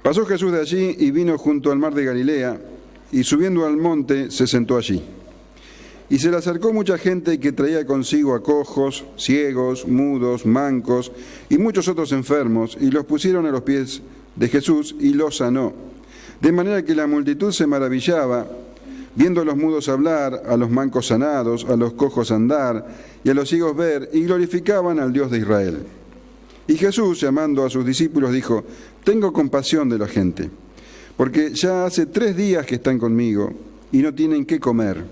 Pasó Jesús de allí y vino junto al mar de Galilea, y subiendo al monte se sentó allí. Y se le acercó mucha gente que traía consigo a cojos, ciegos, mudos, mancos y muchos otros enfermos, y los pusieron a los pies de Jesús y los sanó. De manera que la multitud se maravillaba, viendo a los mudos hablar, a los mancos sanados, a los cojos andar y a los ciegos ver, y glorificaban al Dios de Israel. Y Jesús, llamando a sus discípulos, dijo: tengo compasión de la gente, porque ya hace 3 días que están conmigo y no tienen qué comer.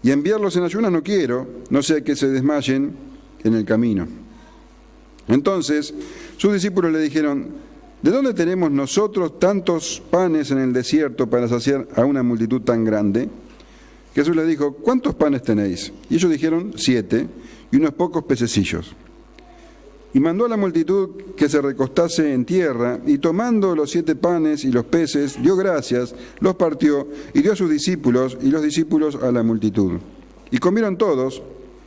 Y enviarlos en ayunas no quiero, no sea que se desmayen en el camino. Entonces sus discípulos le dijeron: ¿de dónde tenemos nosotros tantos panes en el desierto para saciar a una multitud tan grande? Jesús les dijo: ¿cuántos panes tenéis? Y ellos dijeron: 7, y unos pocos pececillos. Y mandó a la multitud que se recostase en tierra, y tomando los 7 panes y los peces, dio gracias, los partió, y dio a sus discípulos, y los discípulos a la multitud. Y comieron todos,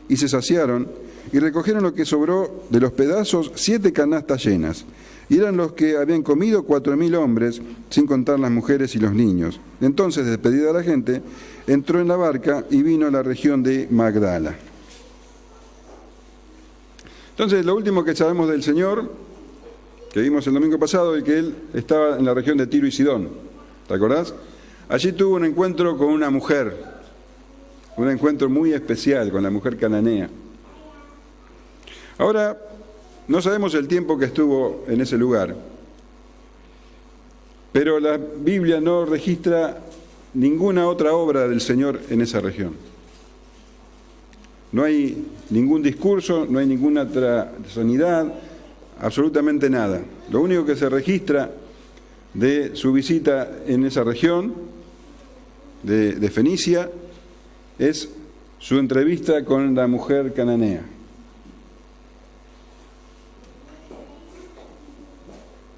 y se saciaron, y recogieron lo que sobró de los pedazos 7 canastas llenas. Y eran los que habían comido 4.000 hombres, sin contar las mujeres y los niños. Entonces, despedida la gente, entró en la barca y vino a la región de Magdala. Entonces, lo último que sabemos del Señor, que vimos el domingo pasado, es que Él estaba en la región de Tiro y Sidón. ¿Te acordás? Allí tuvo un encuentro con una mujer, un encuentro muy especial con la mujer cananea. Ahora, no sabemos el tiempo que estuvo en ese lugar, pero la Biblia no registra ninguna otra obra del Señor en esa región. No hay ningún discurso, no hay ninguna otra sanidad, absolutamente nada. Lo único que se registra de su visita en esa región de Fenicia es su entrevista con la mujer cananea.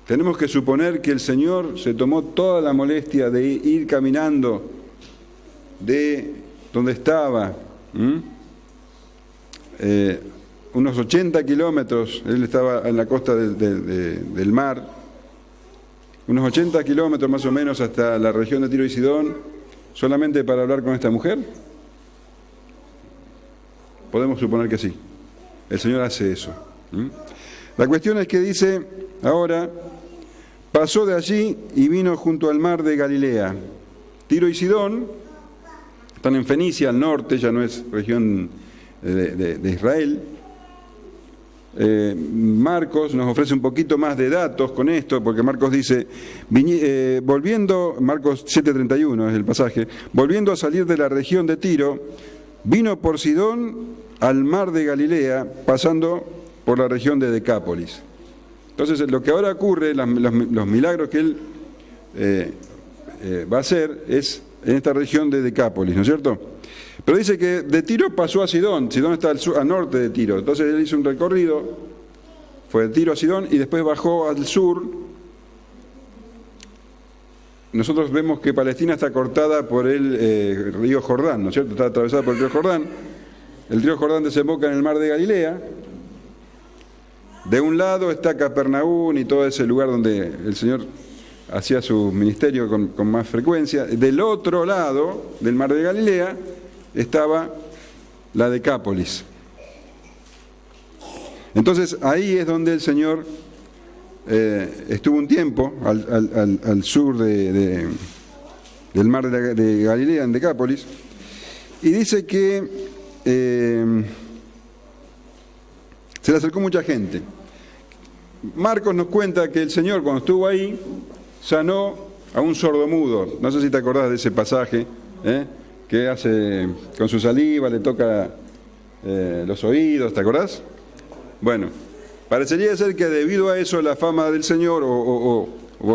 Tenemos que suponer que el Señor se tomó toda la molestia de ir caminando de donde estaba, unos 80 kilómetros, él estaba en la costa del mar, unos 80 kilómetros más o menos hasta la región de Tiro y Sidón, solamente para hablar con esta mujer. Podemos suponer que sí, el Señor hace eso. La cuestión es que dice ahora: pasó de allí y vino junto al mar de Galilea. Tiro y Sidón están en Fenicia, al norte, ya no es región de Israel. Marcos nos ofrece un poquito más de datos con esto, porque Marcos dice, Marcos 7:31 es el pasaje, volviendo a salir de la región de Tiro, vino por Sidón al mar de Galilea, pasando por la región de Decápolis. Entonces, lo que ahora ocurre, los milagros que él va a hacer, es en esta región de Decápolis, ¿no es cierto? Pero dice que de Tiro pasó a Sidón. Sidón está al norte de Tiro. Entonces él hizo un recorrido, fue de Tiro a Sidón y después bajó al sur. Nosotros vemos que Palestina está cortada por el río Jordán, ¿no es cierto? Está atravesada por el río Jordán. El río Jordán desemboca en el mar de Galilea. De un lado está Capernaum y todo ese lugar donde el Señor hacía su ministerio con más frecuencia. Del otro lado del mar de Galilea estaba la Decápolis. Entonces ahí es donde el Señor estuvo un tiempo, al sur del mar de Galilea, en Decápolis, y dice que se le acercó mucha gente. Marcos nos cuenta que el Señor, cuando estuvo ahí, sanó a un sordomudo. No sé si te acordás de ese pasaje, que hace con su saliva, le toca los oídos, ¿te acordás? Bueno, parecería ser que debido a eso la fama del Señor, o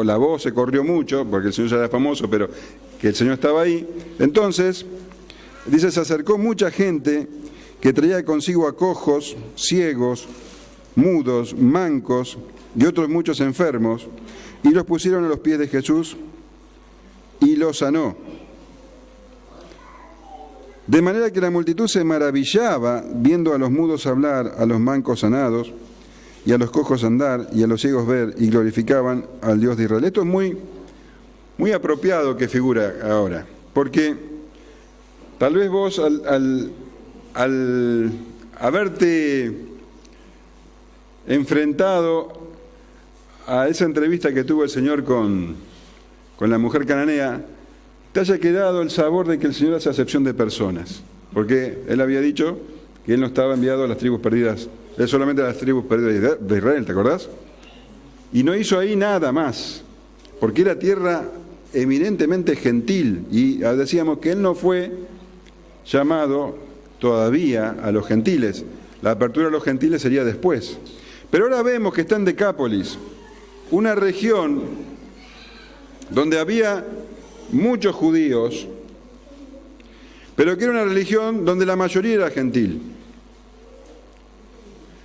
la voz se corrió mucho, porque el Señor ya era famoso, pero que el Señor estaba ahí. Entonces, dice, se acercó mucha gente que traía consigo a cojos, ciegos, mudos, mancos y otros muchos enfermos, y los pusieron a los pies de Jesús y los sanó. De manera que la multitud se maravillaba viendo a los mudos hablar, a los mancos sanados y a los cojos andar, y a los ciegos ver, y glorificaban al Dios de Israel. Esto es muy apropiado que figura ahora, porque tal vez vos al haberte enfrentado a esa entrevista que tuvo el Señor con la mujer cananea, te haya quedado el sabor de que el Señor hace acepción de personas, porque Él había dicho que Él no estaba enviado a las tribus perdidas, Él solamente a las tribus perdidas de Israel, ¿te acordás? Y no hizo ahí nada más, porque era tierra eminentemente gentil, y decíamos que Él no fue llamado todavía a los gentiles, la apertura a los gentiles sería después. Pero ahora vemos que está en Decápolis, una región donde había muchos judíos, pero que era una religión donde la mayoría era gentil.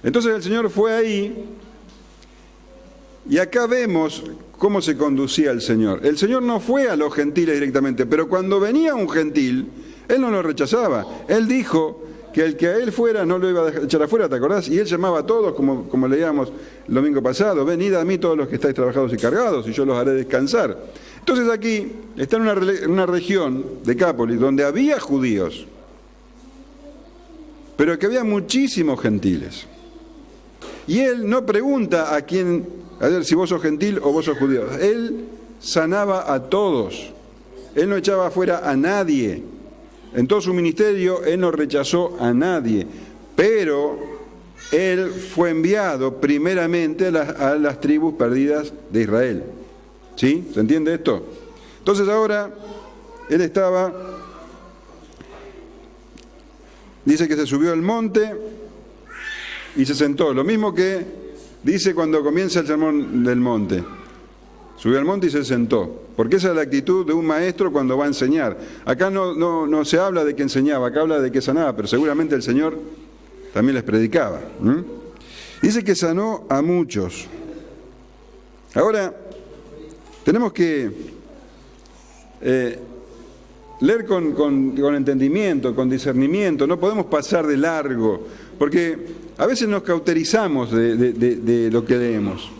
Entonces el Señor fue ahí, y acá vemos cómo se conducía el Señor. El Señor no fue a los gentiles directamente, pero cuando venía un gentil, Él no lo rechazaba. Él dijo que el que a Él fuera no lo iba a echar afuera, ¿te acordás? Y Él llamaba a todos, como leíamos el domingo pasado: venid a mí todos los que estáis trabajados y cargados, y yo los haré descansar. Entonces aquí está en una región, Decápolis, donde había judíos, pero que había muchísimos gentiles. Y Él no pregunta a quién, a ver si vos sos gentil o vos sos judío. Él sanaba a todos. Él no echaba afuera a nadie. En todo su ministerio, Él no rechazó a nadie. Pero Él fue enviado primeramente a las tribus perdidas de Israel. ¿Sí? ¿Se entiende esto? Entonces ahora, Él estaba, dice que se subió al monte y se sentó. Lo mismo que dice cuando comienza el sermón del monte. Subió al monte y se sentó. Porque esa es la actitud de un maestro cuando va a enseñar. Acá no se habla de que enseñaba, acá habla de que sanaba, pero seguramente el Señor también les predicaba. Dice que sanó a muchos. Ahora, tenemos que leer con entendimiento, con discernimiento. No podemos pasar de largo, porque a veces nos cauterizamos de lo que leemos.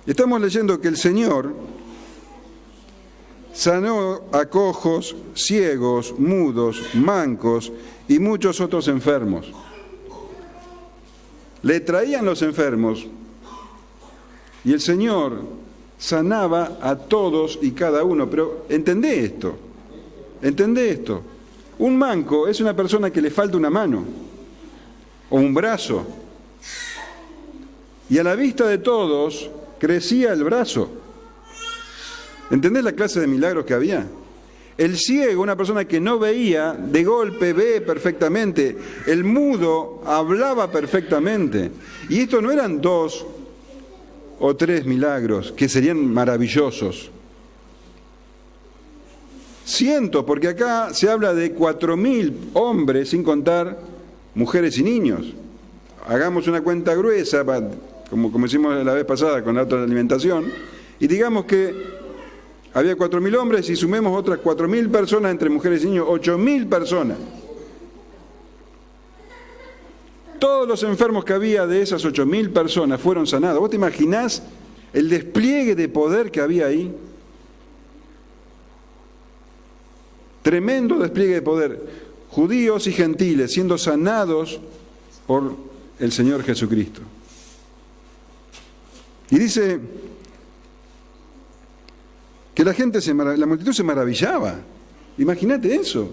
Estamos leyendo que el Señor sanó a cojos, ciegos, mudos, mancos y muchos otros enfermos. Le traían los enfermos y el Señor sanaba a todos y cada uno. Pero entendé esto. Un manco es una persona que le falta una mano o un brazo. Y a la vista de todos crecía el brazo. ¿Entendés la clase de milagros que había? El ciego, una persona que no veía, de golpe ve perfectamente. El mudo hablaba perfectamente. Y estos no eran 2 o 3 milagros, que serían maravillosos. Cientos, porque acá se habla de 4.000 hombres, sin contar mujeres y niños. Hagamos una cuenta gruesa, como hicimos la vez pasada con la otra alimentación, y digamos que había 4.000 hombres y sumemos otras 4.000 personas entre mujeres y niños, 8.000 personas. Todos los enfermos que había de esas 8.000 personas fueron sanados. ¿Vos te imaginás el despliegue de poder que había ahí? Tremendo despliegue de poder. Judíos y gentiles siendo sanados por el Señor Jesucristo. Y dice que la multitud se maravillaba. Imagínate eso.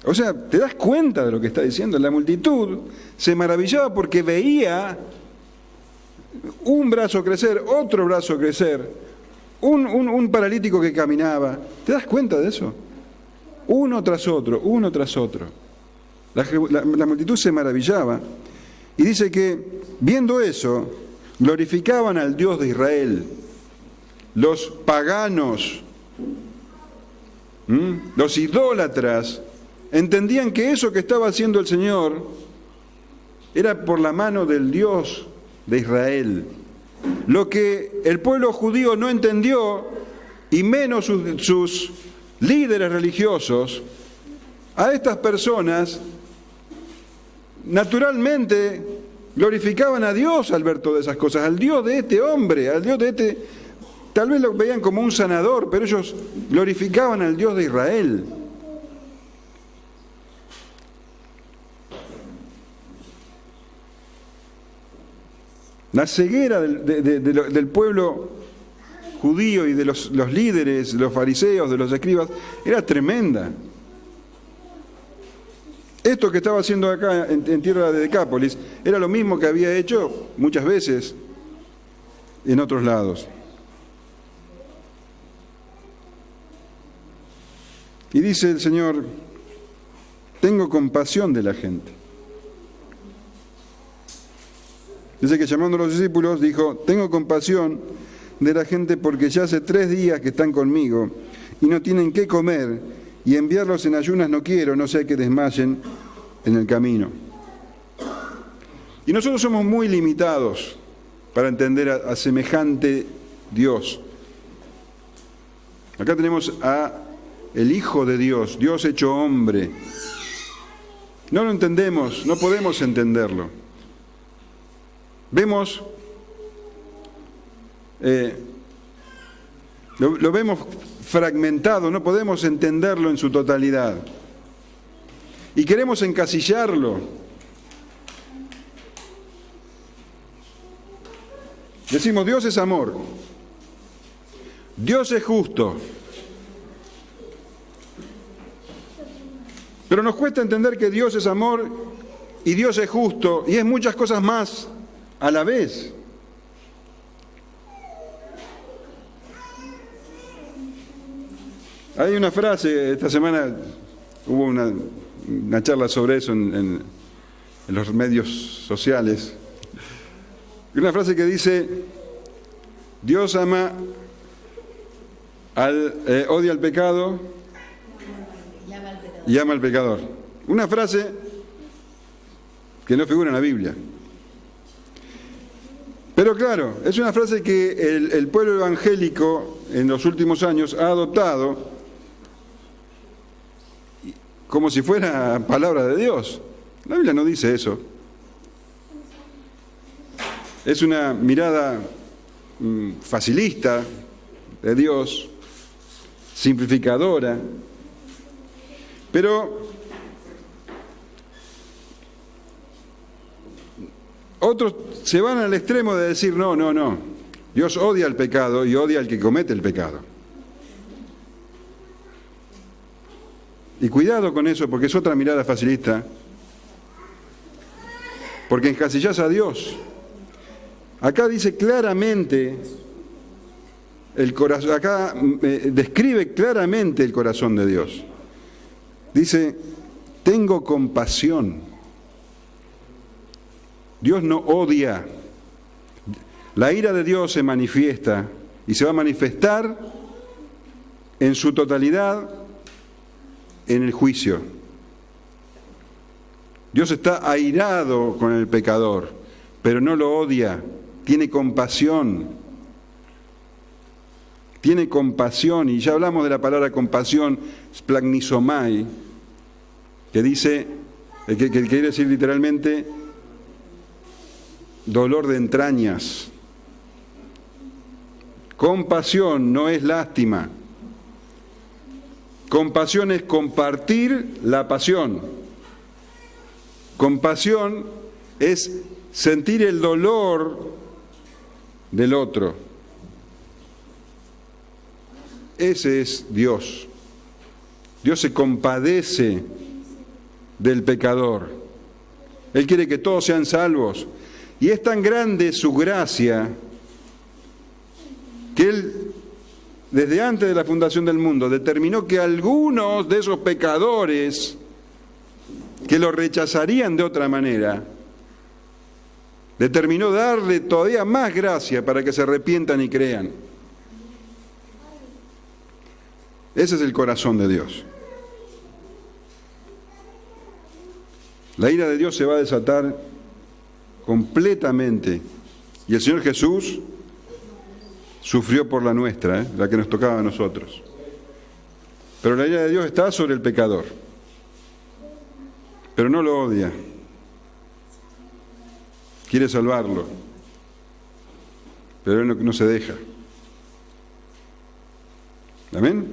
O sea, ¿te das cuenta de lo que está diciendo? La multitud se maravillaba porque veía un brazo crecer, otro brazo crecer, un paralítico que caminaba. ¿Te das cuenta de eso? Uno tras otro, uno tras otro. La multitud se maravillaba y dice que, viendo eso, glorificaban al Dios de Israel. Los paganos, los idólatras, entendían que eso que estaba haciendo el Señor era por la mano del Dios de Israel. Lo que el pueblo judío no entendió, y menos sus líderes religiosos, a estas personas naturalmente glorificaban a Dios al ver todas esas cosas, al Dios de este hombre, al Dios de este... Tal vez lo veían como un sanador, pero ellos glorificaban al Dios de Israel. La ceguera del pueblo judío y de los líderes, de los fariseos, de los escribas, era tremenda. Esto que estaba haciendo acá en tierra de Decápolis era lo mismo que había hecho muchas veces en otros lados. Y dice el Señor, tengo compasión de la gente. Dice que llamando a los discípulos dijo, tengo compasión de la gente porque ya hace 3 días que están conmigo y no tienen qué comer, y enviarlos en ayunas no quiero, no sea que desmayen en el camino. Y nosotros somos muy limitados para entender a semejante Dios. Acá tenemos a el Hijo de Dios, Dios hecho hombre. No lo entendemos, no podemos entenderlo. Vemos, lo vemos fragmentado, no podemos entenderlo en su totalidad. Y queremos encasillarlo. Decimos, Dios es amor, Dios es justo. Pero nos cuesta entender que Dios es amor y Dios es justo y es muchas cosas más a la vez. Hay una frase, esta semana hubo una charla sobre eso en los medios sociales, una frase que dice, Dios ama odia al pecado y ama al pecador. Una frase que no figura en la Biblia. Pero claro, es una frase que el pueblo evangélico en los últimos años ha adoptado como si fuera palabra de Dios. La Biblia no dice eso. Es una mirada facilista de Dios, simplificadora. Pero otros se van al extremo de decir, no, Dios odia al pecado y odia al que comete el pecado. Y cuidado con eso, porque es otra mirada facilista, porque encasillás a Dios. Acá dice claramente, acá describe claramente el corazón de Dios. Dice, tengo compasión. Dios no odia. La ira de Dios se manifiesta y se va a manifestar en su totalidad en el juicio. Dios está airado con el pecador, pero no lo odia, tiene compasión. Tiene compasión, y ya hablamos de la palabra compasión, splagnisomai, que dice, que quiere decir literalmente dolor de entrañas. Compasión no es lástima. Compasión es compartir la pasión. Compasión es sentir el dolor del otro. Ese es Dios. Dios se compadece del pecador. Él quiere que todos sean salvos. Y es tan grande su gracia que Él, desde antes de la fundación del mundo, determinó que algunos de esos pecadores que lo rechazarían de otra manera, determinó darle todavía más gracia para que se arrepientan y crean. Ese es el corazón de Dios. La ira de Dios se va a desatar completamente. Y el Señor Jesús sufrió por la nuestra, la que nos tocaba a nosotros. Pero la ira de Dios está sobre el pecador. Pero no lo odia. quiere salvarlo, pero él no se deja. ¿Amén?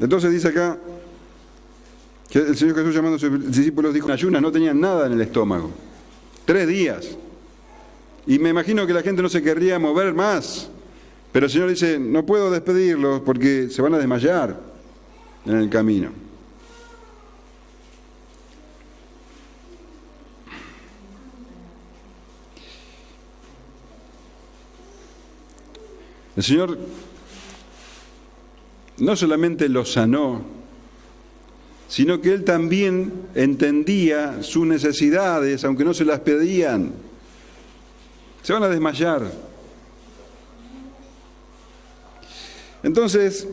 Entonces dice acá que el Señor Jesús, llamando a sus discípulos, dijo: en ayunas no tenían nada en el estómago, 3 días, y me imagino que la gente no se querría mover más, pero el Señor dice: no puedo despedirlos porque se van a desmayar en el camino. El Señor no solamente los sanó, sino que Él también entendía sus necesidades, aunque no se las pedían. Se van a desmayar. Entonces,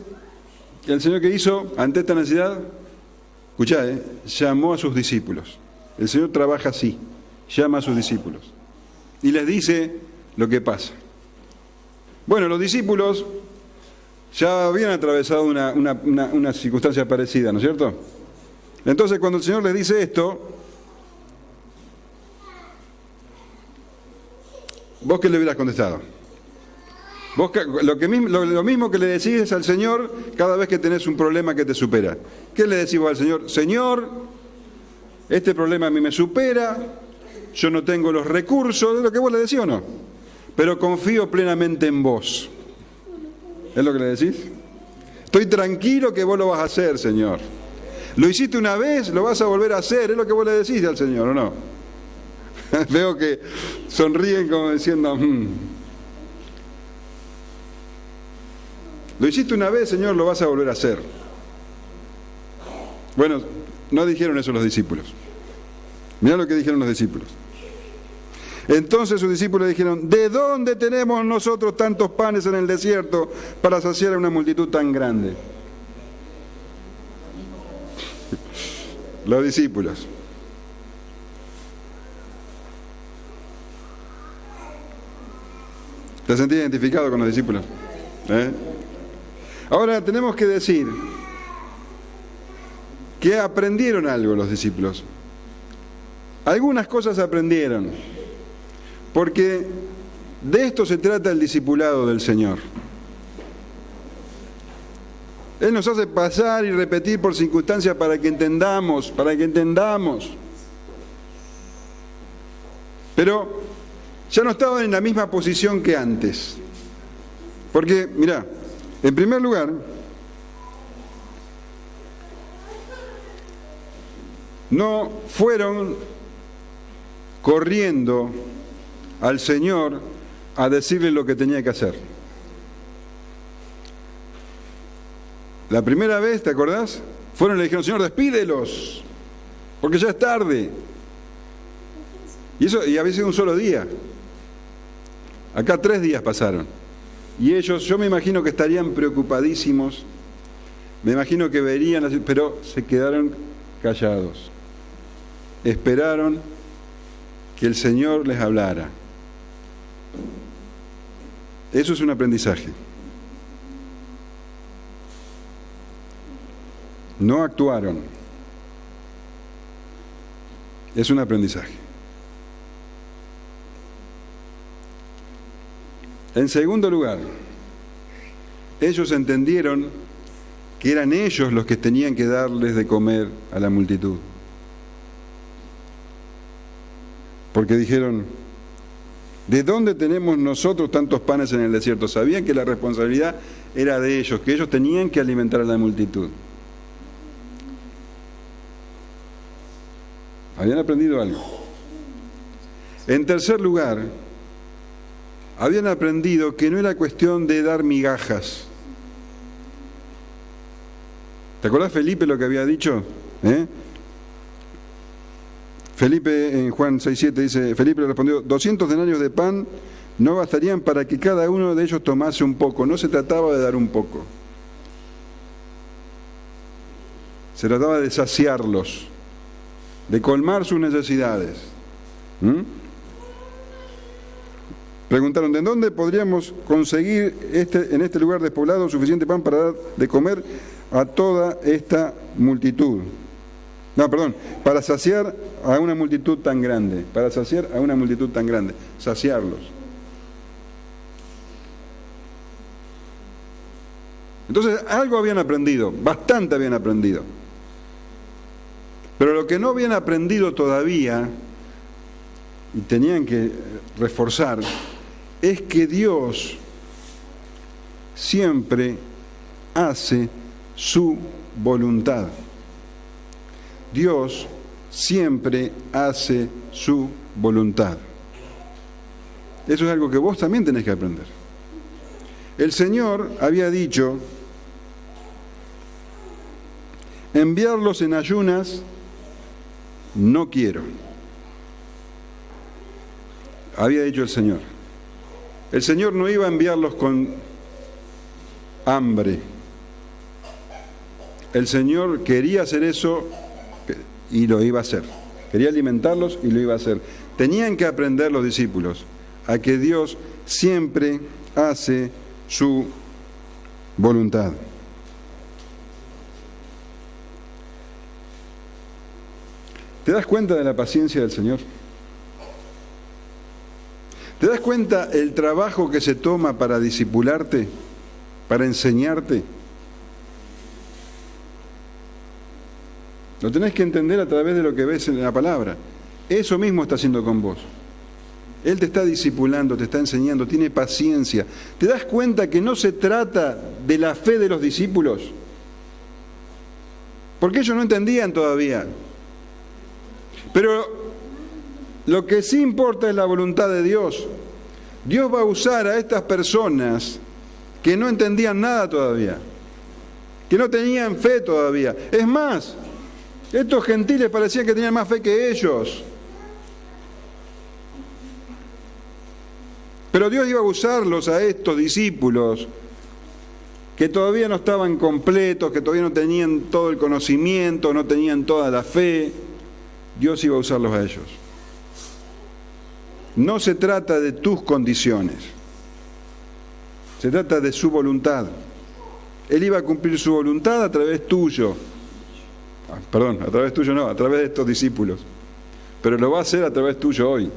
el Señor, ¿qué hizo ante esta necesidad? Escuchá, llamó a sus discípulos. El Señor trabaja así, llama a sus discípulos y les dice lo que pasa. Bueno, los discípulos ya habían atravesado una circunstancia parecida, ¿no es cierto? Entonces, cuando el Señor les dice esto, ¿vos qué le hubieras contestado? Vos lo mismo que le decís al Señor cada vez que tenés un problema que te supera. ¿Qué le decís vos al Señor? Señor, este problema a mí me supera, yo no tengo los recursos, ¿es lo que vos le decís o no? Pero confío plenamente en vos. ¿Es lo que le decís? Estoy tranquilo que vos lo vas a hacer, Señor. Lo hiciste una vez, lo vas a volver a hacer, es lo que vos le decís al Señor, ¿o no? Veo que sonríen como diciendo... Lo hiciste una vez, Señor, lo vas a volver a hacer. Bueno, no dijeron eso los discípulos. Mirá lo que dijeron los discípulos. Entonces sus discípulos dijeron: ¿de dónde tenemos nosotros tantos panes en el desierto para saciar a una multitud tan grande? Los discípulos. ¿Te sentís identificado con los discípulos? Ahora tenemos que decir que aprendieron algo los discípulos. Algunas cosas aprendieron, porque de esto se trata el discipulado del Señor. Él nos hace pasar y repetir por circunstancias para que entendamos. Pero ya no estaban en la misma posición que antes. Porque, mirá, en primer lugar, no fueron corriendo al Señor a decirle lo que tenía que hacer. La primera vez, ¿te acordás? Fueron y le dijeron: Señor, despídelos, porque ya es tarde. Y había sido un solo día. Acá 3 días pasaron. Y ellos, yo me imagino que estarían preocupadísimos, me imagino que verían, pero se quedaron callados. Esperaron que el Señor les hablara. Eso es un aprendizaje. No actuaron. Es un aprendizaje. En segundo lugar, ellos entendieron que eran ellos los que tenían que darles de comer a la multitud. Porque dijeron: ¿de dónde tenemos nosotros tantos panes en el desierto? Sabían que la responsabilidad era de ellos, que ellos tenían que alimentar a la multitud. Habían aprendido algo. En tercer lugar, habían aprendido que no era cuestión de dar migajas. ¿Te acordás, Felipe, lo que había dicho? Felipe en Juan 6:7 dice: Felipe le respondió: 200 denarios de pan no bastarían para que cada uno de ellos tomase un poco. No se trataba de dar un poco. Se trataba de saciarlos, de colmar sus necesidades. Preguntaron: ¿de dónde podríamos conseguir en este lugar despoblado suficiente pan para dar de comer a toda esta multitud? No, perdón, para saciar a una multitud tan grande, para saciar a una multitud tan grande, saciarlos. Entonces, algo habían aprendido, bastante habían aprendido. Pero lo que no habían aprendido todavía, y tenían que reforzar, es que Dios siempre hace su voluntad. Dios siempre hace su voluntad. Eso es algo que vos también tenés que aprender. El Señor había dicho, enviarlos en ayunas, no quiero. Había dicho el Señor. El Señor no iba a enviarlos con hambre. El Señor quería hacer eso y lo iba a hacer. Quería alimentarlos y lo iba a hacer. Tenían que aprender los discípulos a que Dios siempre hace su voluntad. ¿Te das cuenta de la paciencia del Señor? ¿Te das cuenta el trabajo que se toma para discipularte, para enseñarte? Lo tenés que entender a través de lo que ves en la palabra. Eso mismo está haciendo con vos. Él te está discipulando, te está enseñando, tiene paciencia. ¿Te das cuenta que no se trata de la fe de los discípulos? Porque ellos no entendían todavía. Pero lo que sí importa es la voluntad de Dios. Dios va a usar a estas personas que no entendían nada todavía, que no tenían fe todavía. Es más, estos gentiles parecían que tenían más fe que ellos. Pero Dios iba a usarlos a estos discípulos que todavía no estaban completos, que todavía no tenían todo el conocimiento, no tenían toda la fe. Dios iba a usarlos a ellos. No se trata de tus condiciones, se trata de su voluntad. Él iba a cumplir su voluntad a través tuyo. Perdón, a través tuyo no, a través de estos discípulos. Pero lo va a hacer a través tuyo hoy.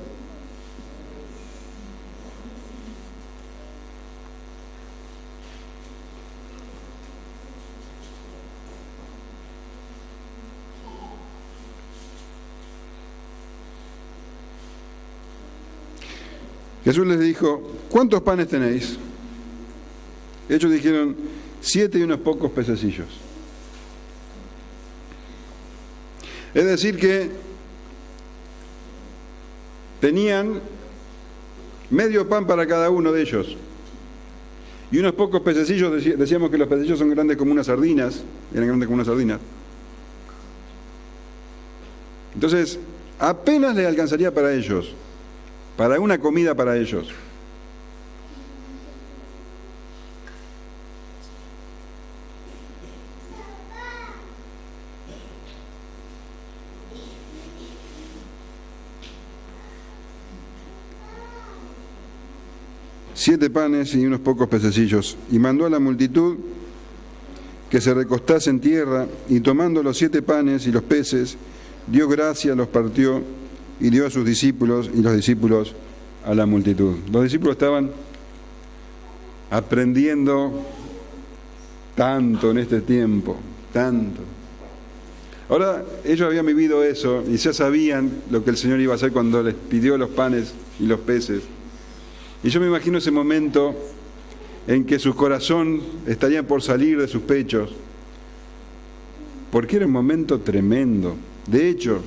Jesús les dijo, ¿cuántos panes tenéis? Ellos dijeron, 7 y unos pocos pececillos. Es decir que tenían medio pan para cada uno de ellos. Y unos pocos pececillos, decíamos que los pececillos son grandes como unas sardinas, eran grandes como unas sardinas. Entonces, apenas les alcanzaría para ellos. Para una comida para ellos. Siete panes y unos pocos pececillos. Y mandó a la multitud que se recostase en tierra, y tomando los 7 panes y los peces, dio gracia, los partió, y dio a sus discípulos, y los discípulos a la multitud. Los discípulos estaban aprendiendo tanto en este tiempo, tanto. Ahora, ellos habían vivido eso y ya sabían lo que el Señor iba a hacer cuando les pidió los panes y los peces. Y yo me imagino ese momento en que su corazón estaría por salir de sus pechos, porque era un momento tremendo. De hecho,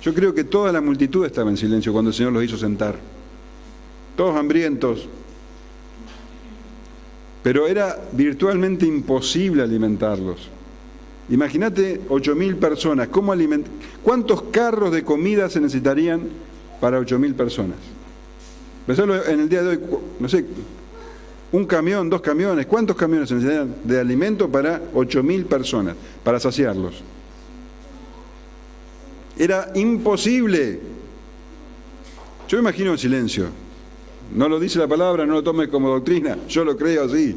yo creo que toda la multitud estaba en silencio cuando el Señor los hizo sentar. Todos hambrientos. Pero era virtualmente imposible alimentarlos. Imagínate 8.000 personas. ¿Cuántos carros de comida se necesitarían para 8.000 personas? Pensarlo en el día de hoy, no sé, un camión, 2 camiones. ¿Cuántos camiones se necesitarían de alimento para 8.000 personas? Para saciarlos. Era imposible. Yo me imagino en silencio. No lo dice la palabra, no lo tomes como doctrina. Yo lo creo así.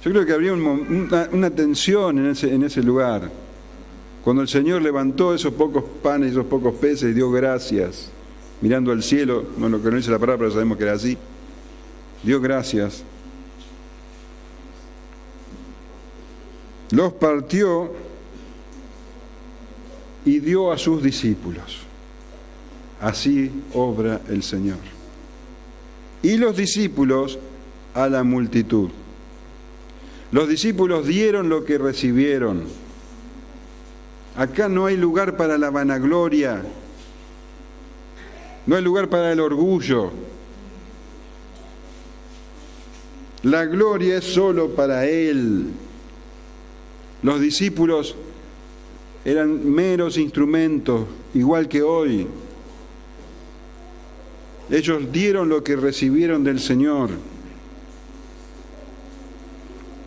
Yo creo que habría una tensión en ese lugar. Cuando el Señor levantó esos pocos panes, esos pocos peces, y dio gracias, mirando al cielo, bueno, que no dice la palabra, pero sabemos que era así, dio gracias, los partió y dio a sus discípulos. Así obra el Señor. Y los discípulos a la multitud. Los discípulos dieron lo que recibieron. Acá no hay lugar para la vanagloria, no hay lugar para el orgullo. La gloria es solo para Él. Los discípulos eran meros instrumentos, igual que hoy. Ellos dieron lo que recibieron del Señor.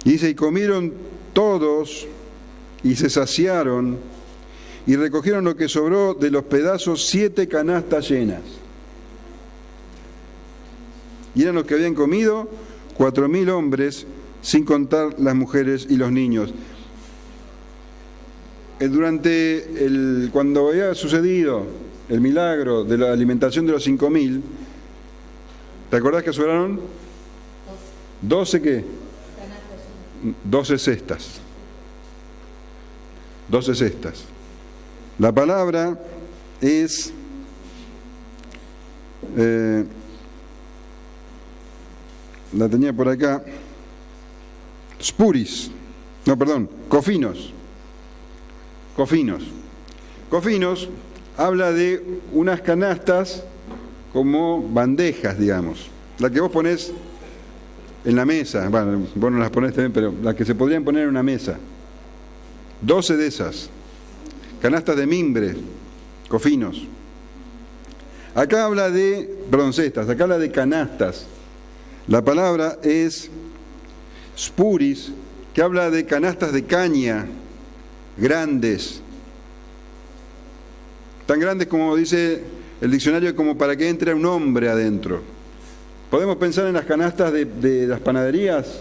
Y dice, y comieron todos y se saciaron y recogieron lo que sobró de los pedazos 7 canastas llenas. Y eran los que habían comido 4.000 hombres, sin contar las mujeres y los niños. Cuando había sucedido el milagro de la alimentación de los 5.000, ¿te acordás que sobraron? 12 ¿qué? 12 cestas. 12 cestas. La palabra es la tenía por acá, spuris, no, perdón, cofinos. Cofinos habla de unas canastas como bandejas, digamos, la que vos ponés en la mesa, bueno, vos no las ponés también, pero las que se podrían poner en una mesa. 12 de esas, canastas de mimbre, cofinos. Acá habla de, cestas, acá habla de canastas. La palabra es spuris, que habla de canastas de caña, grandes. Tan grandes como dice el diccionario, como para que entre un hombre adentro. Podemos pensar en las canastas de las panaderías,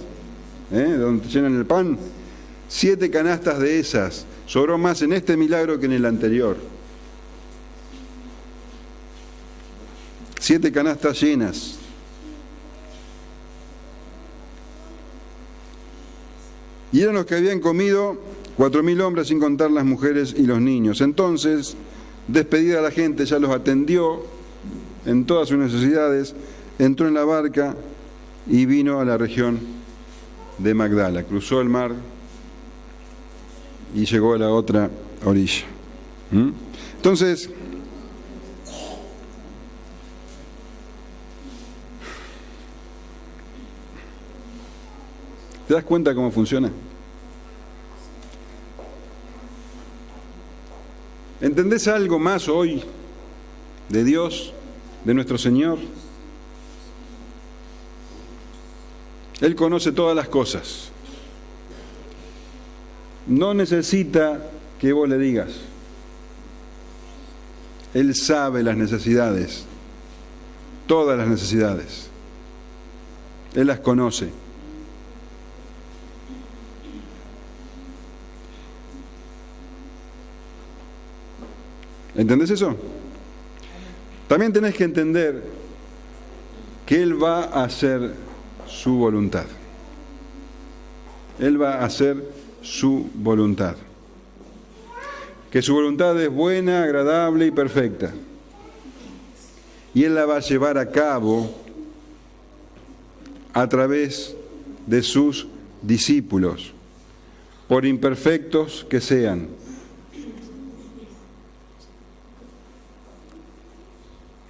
donde llenan el pan. 7 canastas de esas. Sobró más en este milagro que en el anterior. 7 canastas llenas. Y eran los que habían comido 4.000 hombres, sin contar las mujeres y los niños. Entonces, despedida la gente, ya los atendió en todas sus necesidades, entró en la barca y vino a la región de Magdala. Cruzó el mar y llegó a la otra orilla. Entonces, ¿te das cuenta cómo funciona? ¿Entendés algo más hoy de Dios, de nuestro Señor? Él conoce todas las cosas. No necesita que vos le digas. Él sabe las necesidades, todas las necesidades. Él las conoce. ¿Entendés eso? También tenés que entender que Él va a hacer su voluntad. Él va a hacer su voluntad. Que su voluntad es buena, agradable y perfecta. Y Él la va a llevar a cabo a través de sus discípulos, por imperfectos que sean.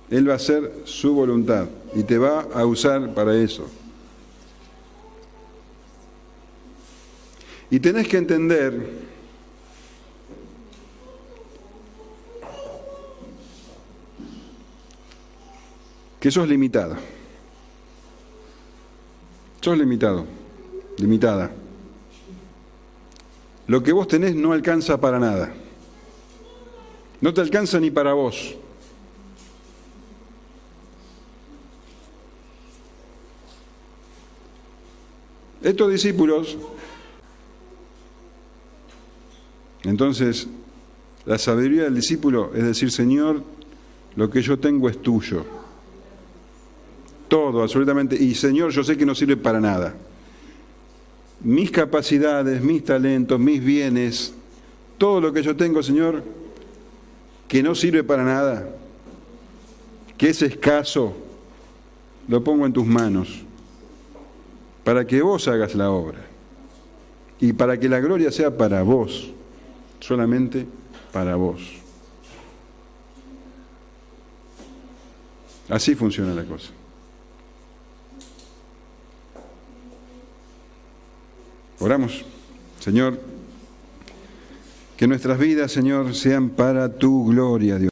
Él va a hacer su voluntad y te va a usar para eso. Y tenés que entender que sos limitado. Sos limitado, limitada. Lo que vos tenés no alcanza para nada. No te alcanza ni para vos. Estos discípulos, entonces, La sabiduría del discípulo es decir, Señor, lo que yo tengo es tuyo. Todo, absolutamente. Y Señor, yo sé que no sirve para nada. Mis capacidades, mis talentos, mis bienes, todo lo que yo tengo, Señor, que no sirve para nada, que es escaso, lo pongo en tus manos, para que vos hagas la obra y para que la gloria sea para vos, solamente para vos. Así funciona la cosa. Oramos. Señor, que nuestras vidas, Señor, sean para tu gloria, Dios.